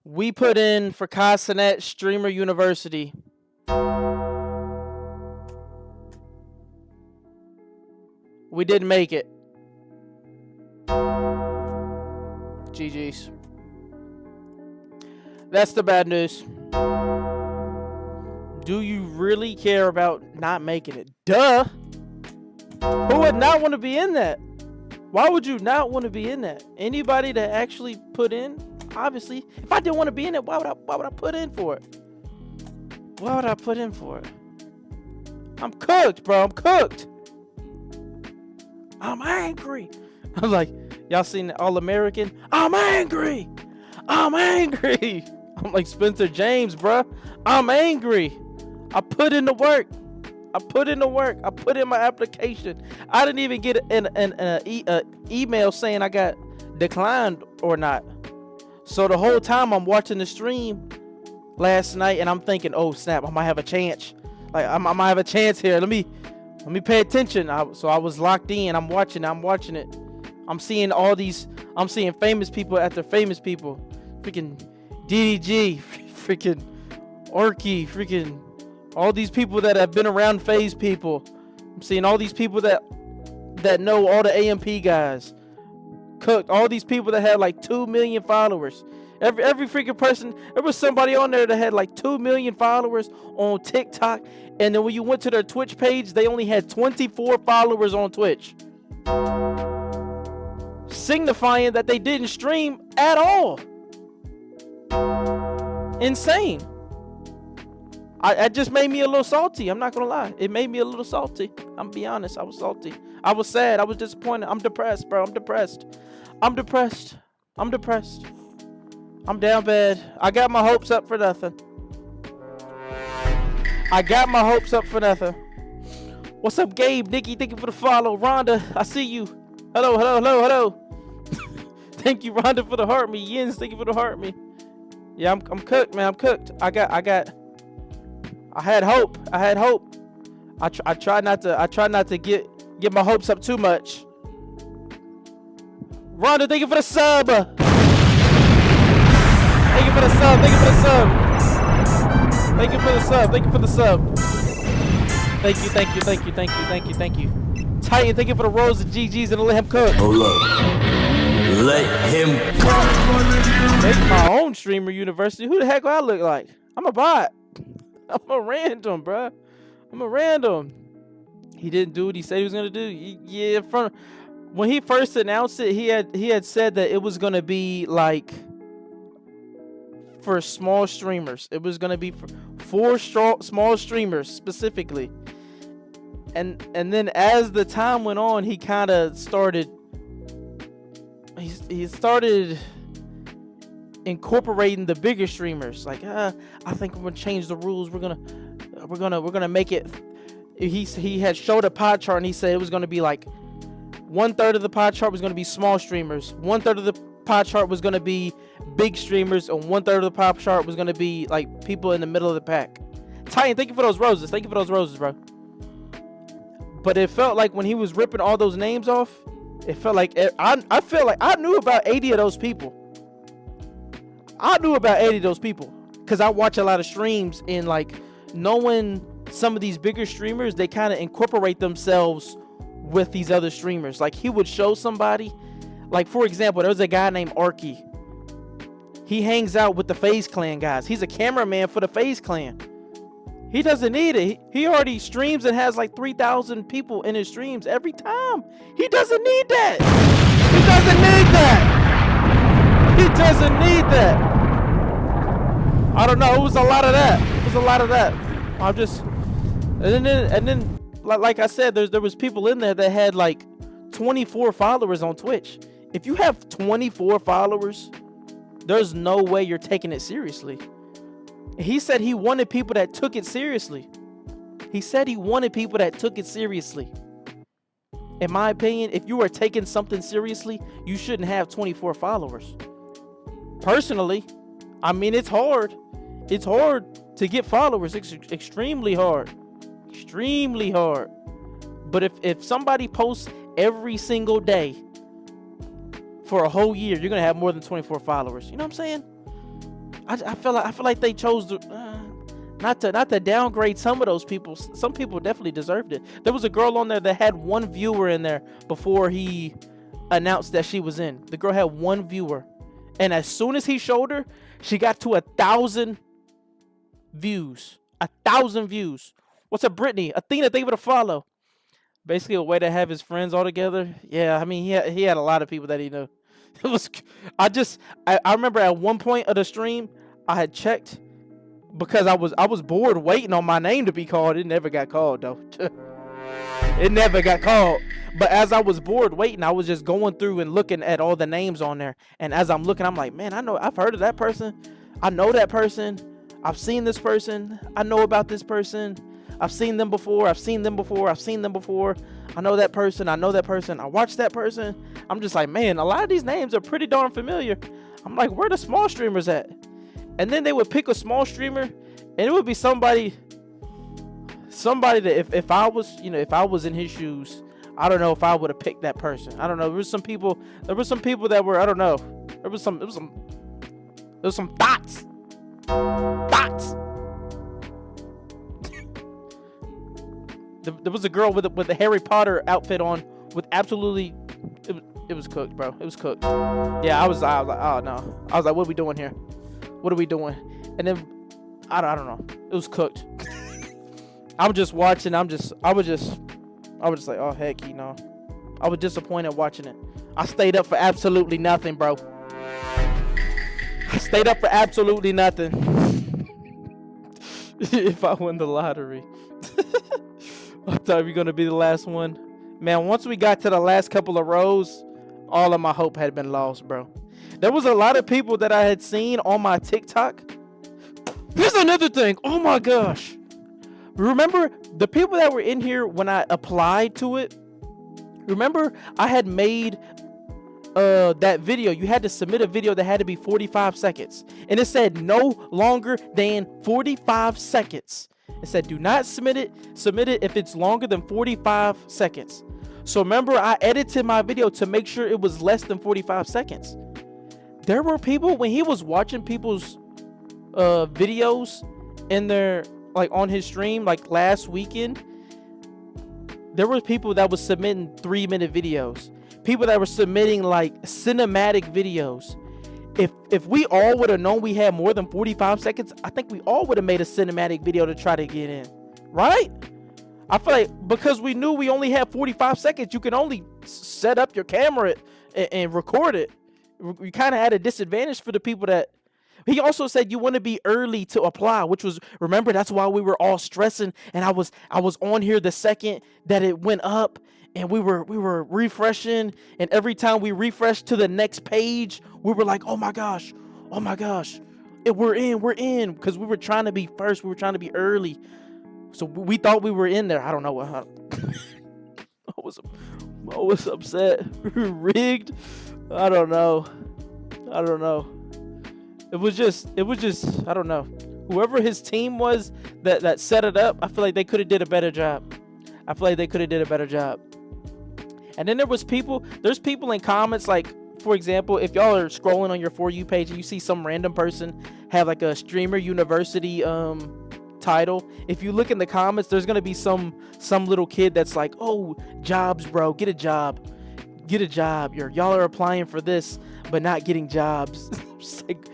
We put in for Cenat Streamer University. We didn't make it. GG's. That's the bad news. Do you really care about not making it? Duh. Who would not want to be in that? Why would you not want to be in that? Anybody that actually put in? Obviously, if I didn't want to be in it, why would I put in for it? Why would I put in for it? I'm cooked, bro. I'm cooked. I'm angry. I'm like, y'all seen All American? I'm angry. I'm angry. I'm like Spencer James, bro. I'm angry. I put in the work. I put in my application. I didn't even get an email saying I got declined or not. So the whole time I'm watching the stream last night, and I'm thinking, oh snap, I might have a chance. Like I might have a chance here. Let me pay attention. So I was locked in. I'm watching it. I'm seeing famous people after famous people. Freaking DDG, freaking Orky, freaking all these people that have been around FaZe people. I'm seeing all these people that know all the AMP guys. Cooked. All these people that had like 2 million followers. Every freaking person. There was somebody on there that had like 2 million followers on TikTok. And then when you went to their Twitch page, they only had 24 followers on Twitch. Signifying that they didn't stream at all. Insane. It just made me a little salty. I'm not gonna lie. It made me a little salty. I'm gonna be honest. I was salty. I was sad. I was disappointed. I'm depressed, bro. I'm depressed. I'm down bad. I got my hopes up for nothing. What's up, Gabe? Nikki, thank you for the follow. Rhonda, I see you. Hello. Thank you, Rhonda, for the heart me. Yins, thank you for the heart me. Yeah, I'm cooked, man. I'm cooked. I had hope. I try not to get my hopes up too much. Rhonda, thank you for the sub. Thank you for the sub. Thank you. Titan, thank you for the rolls of GGs and let him cook. Hold up. Let him cook. Make my own streamer university. Who the heck do I look like? I'm a bot. I'm a random, bro. He didn't do what he said he was gonna do. Yeah, when he first announced it, he had said that it was gonna be like for small streamers. It was gonna be for small streamers specifically. And then as the time went on, he kind of started. He started incorporating the bigger streamers. Like, I think we're gonna change the rules. We're gonna make it. He had showed a pie chart and he said it was gonna be like 1/3 of the pie chart was gonna be small streamers, 1/3 of the pie chart was gonna be big streamers, and 1/3 of the pie chart was gonna be like people in the middle of the pack. Titan, thank you for those roses. Bro. But it felt like when he was ripping all those names off, it felt like I felt like I knew about 80 of those people. Because I watch a lot of streams, and like knowing some of these bigger streamers, they kind of incorporate themselves with these other streamers. Like he would show somebody, like for example, there was a guy named Orky. He hangs out with the FaZe Clan guys. He's a cameraman for the FaZe Clan. He doesn't need it. He already streams and has like 3,000 people in his streams every time. He doesn't need that. I don't know. It was a lot of that. I'm just, and then, like I said, there was people in there that had like 24 followers on Twitch. If you have 24 followers, there's no way you're taking it seriously. He said he wanted people that took it seriously. In my opinion, if you are taking something seriously, you shouldn't have 24 followers. Personally, I mean, it's hard. It's hard to get followers. It's extremely hard. But if somebody posts every single day for a whole year, you're going to have more than 24 followers. You know what I'm saying? I feel like they chose to not to downgrade some of those people. Some people definitely deserved it. There was a girl on there that had 1 viewer in there before he announced that she was in. The girl had 1 viewer, and as soon as he showed her, she got to 1,000 views. 1,000 views. What's up, Brittany? Athena, thank you for the follow. Basically, a way to have his friends all together. Yeah, I mean, he had a lot of people that he knew. It was. I remember at one point of the stream, I had checked because I was bored waiting on my name to be called. It never got called though. It never got called. But as I was bored waiting, I was just going through and looking at all the names on there. And as I'm looking, I'm like, man, I've heard of that person. I know that person. I've seen this person. I know about this person. I've seen them before. I've seen them before. I've seen them before. I know that person. I know that person. I watched that person. I'm just like, man, a lot of these names are pretty darn familiar. I'm like, where the small streamers at? And then they would pick a small streamer, and it would be somebody that if I was, if I was in his shoes, I don't know if I would have picked that person. I don't know. There were some people that were, I don't know. There was some thoughts. There was a girl with a Harry Potter outfit on with absolutely, it was cooked, bro. It was cooked. Yeah, I was like, oh no. I was like, what are we doing here? What are we doing? And then I don't know. It was cooked. I'm just watching. I was just like, oh heck, I was disappointed watching it. I stayed up for absolutely nothing, bro. I stayed up for absolutely nothing. If I win the lottery. I thought we were going to be the last one. Man, once we got to the last couple of rows, all of my hope had been lost, bro. There was a lot of people that I had seen on my TikTok. Here's another thing. Oh my gosh. Remember the people that were in here when I applied to it? Remember I had made that video. You had to submit a video that had to be 45 seconds. And it said no longer than 45 seconds. It said do not submit it if it's longer than 45 seconds. So remember, I edited my video to make sure it was less than 45 seconds. There were people, when he was watching people's videos in their, like on his stream, like last weekend, there were people that was submitting 3-minute videos. People that were submitting like cinematic videos. If we all would have known we had more than 45 seconds, I think we all would have made a cinematic video to try to get in, right? I feel like because we knew we only had 45 seconds, you can only set up your camera and record it. You kind of had a disadvantage for the people that... He also said you want to be early to apply, which was, remember, that's why we were all stressing. And I was on here the second that it went up, and we were refreshing. And every time we refreshed to the next page, we were like, oh my gosh, we're in, because we were trying to be first. We were trying to be early. So we thought we were in there. I don't know what. I was upset. Rigged. I don't know. It was just, I don't know. Whoever his team was that set it up, I feel like they could have did a better job. And then there's people in comments, like, for example, if y'all are scrolling on your For You page and you see some random person have like a Streamer University title, if you look in the comments, there's gonna be some little kid that's like, oh, jobs, bro, get a job. Y'all are applying for this but not getting jobs. It's like,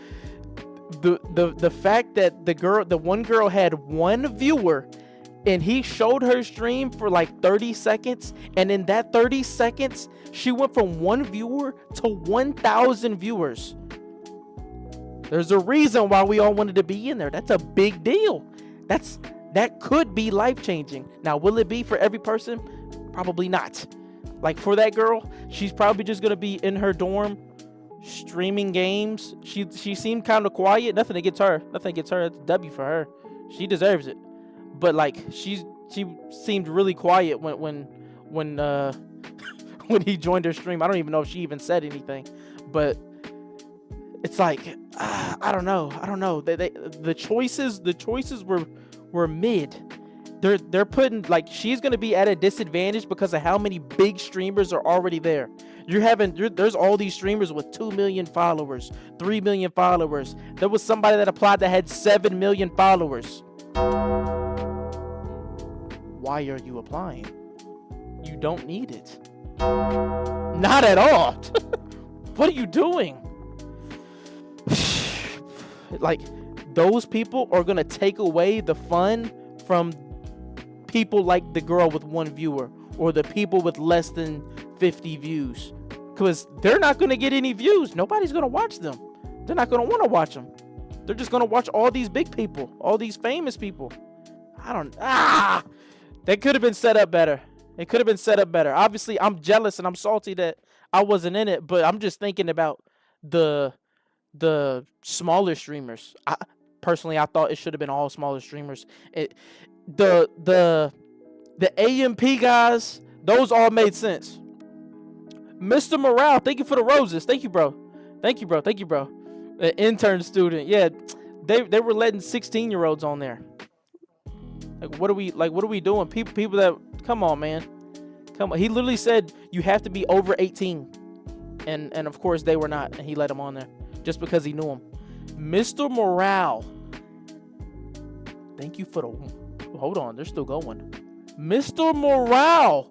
the fact that the one girl had 1 viewer and he showed her stream for like 30 seconds, and in that 30 seconds she went from 1 viewer to 1,000 viewers. There's a reason why we all wanted to be in there. That's a big deal. That could be life-changing. Now, will it be for every person? Probably not. Like for that girl, she's probably just gonna be in her dorm streaming games. She seemed kind of quiet. Nothing against her. It's a W for her. She deserves it. But like she seemed really quiet when when he joined her stream. I don't even know if she even said anything. But it's like I don't know. The choices were mid. They're putting, like, she's gonna be at a disadvantage because of how many big streamers are already there. There's all these streamers with 2 million followers, 3 million followers. There was somebody that applied that had 7 million followers. Why are you applying? You don't need it. Not at all. What are you doing? Like, those people are gonna take away the fun from people like the girl with 1 viewer or the people with less than 50 views, because they're not gonna get any views. Nobody's gonna watch them. They're not gonna want to watch them. They're just gonna watch all these big people, all these famous people. They could have been set up better. It could have been set up better. Obviously, I'm jealous and I'm salty that I wasn't in it, but I'm just thinking about the smaller streamers. Personally, I thought it should have been all smaller streamers. The AMP guys, those all made sense. Mr. Morale, thank you for the roses. Thank you, bro. Thank you, bro. Thank you, bro. An intern student. Yeah, they were letting 16-year-olds on there. Like, what are we doing? People that, come on, man. Come on. He literally said you have to be over 18. And of course they were not, and he let them on there just because he knew them. Mr. Morale. Thank you for the, hold on, they're still going. Mr. Morale.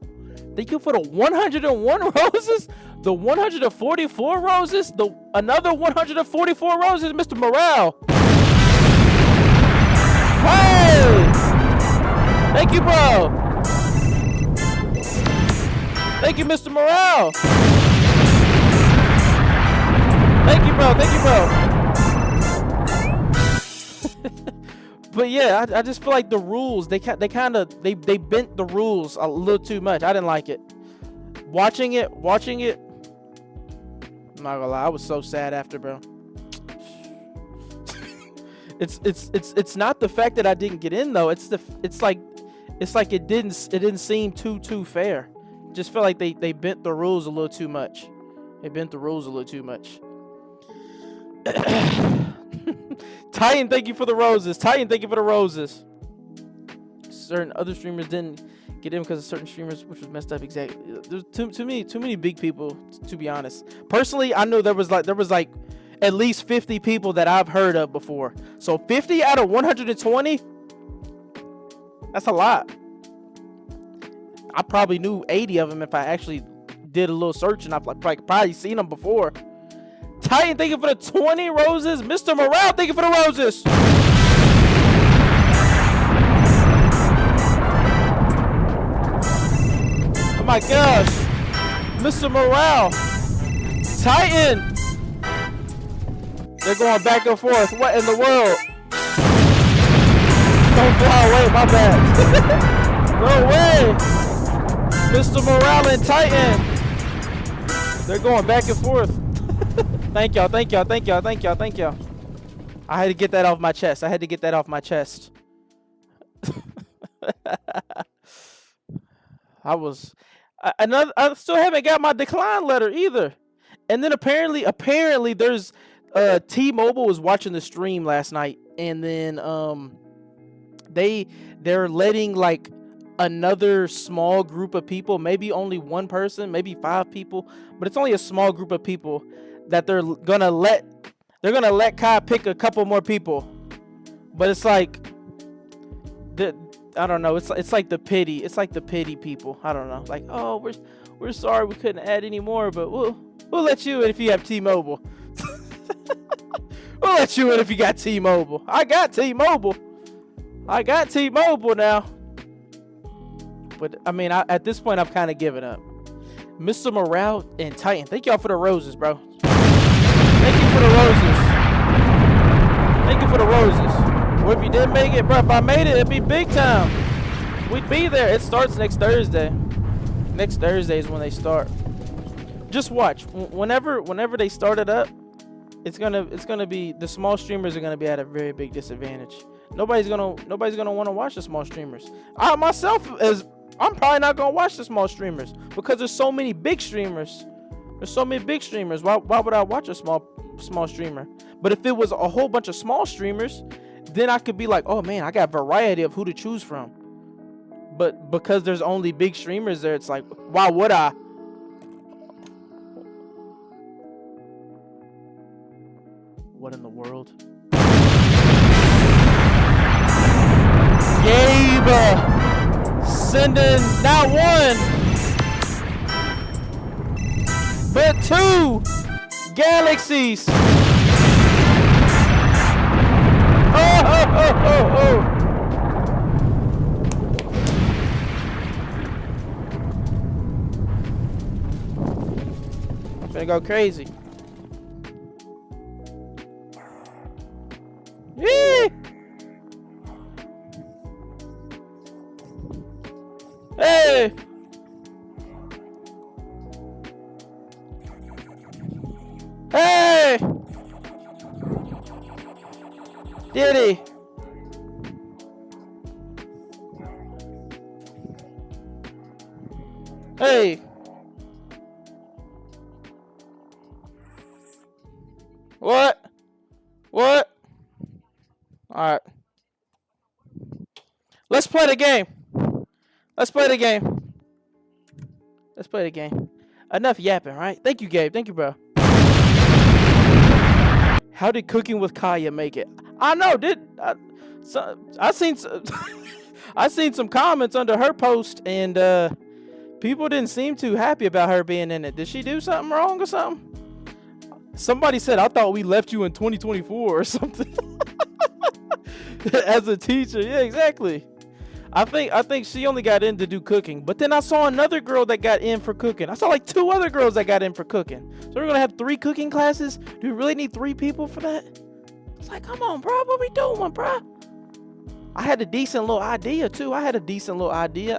Thank you for the 101 roses, the 144 roses, another 144 roses, Mr. Morale. Hey! Thank you, bro. Thank you, Mr. Morale. Thank you, bro. Thank you, bro. But yeah, I just feel like the rules, they bent the rules a little too much. I didn't like it. Watching it, I'm not gonna lie, I was so sad after, bro. It's not the fact that I didn't get in though. It's like it didn't seem too fair. Just felt like they bent the rules a little too much. Titan, thank you for the roses. Certain other streamers didn't get in because of certain streamers, which was messed up. Exactly. There's too many big people, to be honest. Personally, I know there was like at least 50 people that I've heard of before. So 50 out of 120, that's a lot. I probably knew 80 of them if I actually did a little search, and I've probably seen them before. Titan, thank you for the 20 roses. Mr. Morale, thank you for the roses. Oh my gosh. Mr. Morale. Titan. They're going back and forth. What in the world? Don't fly away, my bad. No way. Mr. Morale and Titan. They're going back and forth. Thank y'all. I had to get that off my chest. I still haven't got my decline letter either. And then apparently there's T-Mobile was watching the stream last night, and then they're letting like another small group of people, maybe only one person, maybe 5 people, but it's only a small group of people that they're gonna let Kai pick a couple more people. But it's like I don't know, it's like the pity people. I don't know, like, oh, we're sorry we couldn't add any more, but we'll let you in if you have T-Mobile. We'll let you in if you got T-Mobile. I got T-Mobile now. But I mean, at this point I've kind of given up. Mr. Morale and Titan, thank y'all for the roses, bro. Thank you for the roses. Well, if you didn't make it, bro, if I made it, it'd be big time. We'd be there. It starts next Thursday. Next Thursday is when they start. Just watch. Whenever they start it up, it's gonna be, the small streamers are gonna be at a very big disadvantage. Nobody's gonna want to watch the small streamers. I myself, I'm probably not gonna watch the small streamers because there's so many big streamers. Why would I watch a small streamer? But if it was a whole bunch of small streamers, then I could be like, oh man, I got variety of who to choose from. But because there's only big streamers there, it's like, why would I What in the world? Gabe sending not one, but 2 galaxies. Oh, oh, oh, oh, oh. Gonna go crazy. Yee! Hey! Hey! Diddy! Hey! What? What? Alright. Let's play the game. Let's play the game. Let's play the game. Enough yapping, right? Thank you, Gabe. Thank you, bro. How did Cooking with Kaya make it? I know. I seen I seen some comments under her post, and people didn't seem too happy about her being in it. Did she do something wrong or something? Somebody said, I thought we left you in 2024 or something. As a teacher. Yeah, exactly. I think she only got in to do cooking. But then I saw another girl that got in for cooking. I saw like 2 other girls that got in for cooking. So we're going to have 3 cooking classes? Do we really need 3 people for that? It's like, come on, bro. What we doing, bro? I had a decent little idea, too. I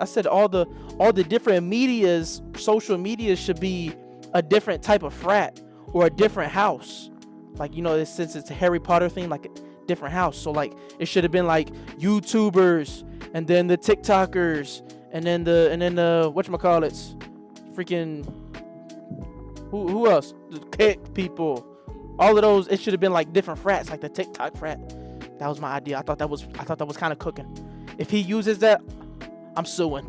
said all the different medias, social media should be a different type of frat or a different house. Like, you know, since it's a Harry Potter theme, like a different house. So, like, it should have been like YouTubers, and then the TikTokers, and then the whatchamacallits, freaking who else? The cake people. All of those, it should have been like different frats, like the TikTok frat. That was my idea. I thought that was kind of cooking. If he uses that, I'm suing.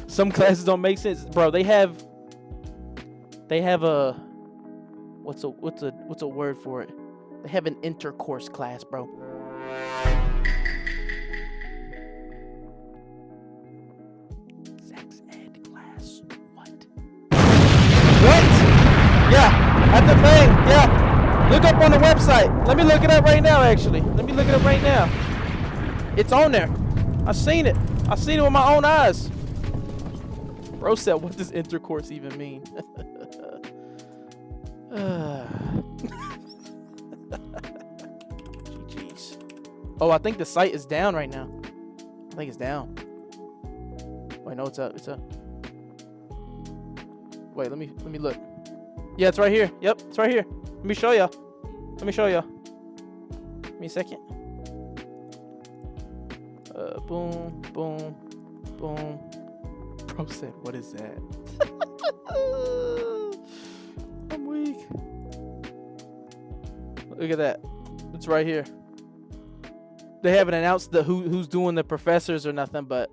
Some classes don't make sense, bro. They have a what's a word for it? They have an intercourse class, bro. Sex ed class. What? Yeah, that's the thing. Yeah. Look up on the website. Let me look it up right now, actually. It's on there. I've seen it with my own eyes. Bro said, what does intercourse even mean? GG's. Oh, I think the site is down right now. I think it's down. Wait, no, it's up. Wait, let me look. Yeah, it's right here. Yep, it's right here. Let me show y'all. Give me a second. Boom, boom, boom. Bro said, what is that? I'm weak. Look at that. It's right here. They haven't announced who's doing the professors or nothing, but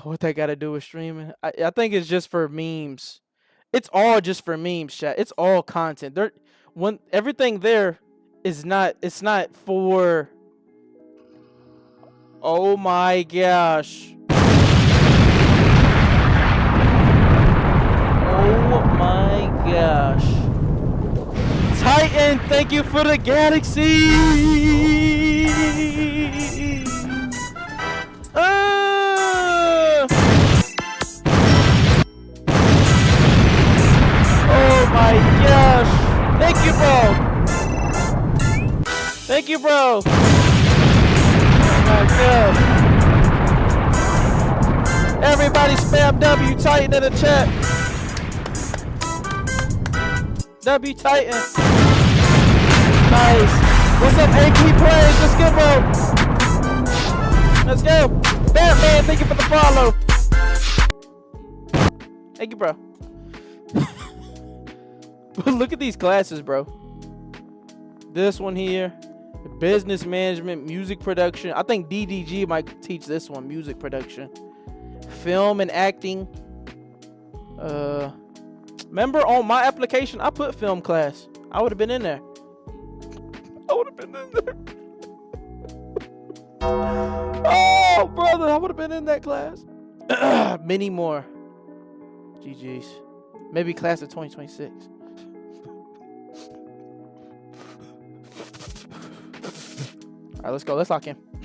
what that got to do with streaming? I think it's just for memes. It's all just for memes, chat. It's all content. Everything there is not. It's not for. Oh my gosh. Oh my gosh. Titan, thank you for the galaxy. Oh my gosh. Thank you, bro. Oh my god. Everybody spam W Titan in the chat. W Titan. Nice. What's up, AP Players? Let's go. Batman, thank you for the follow. Thank you, bro. Look at these classes, bro. This one here. Business management, music production. I think DDG might teach this one, music production. Film and acting. Remember on my application, I put film class. I would have been in there. I would have been in there. Oh, brother, I would have been in that class. Many more. GG's. Maybe class of 2026. All right, let's go. Let's lock in.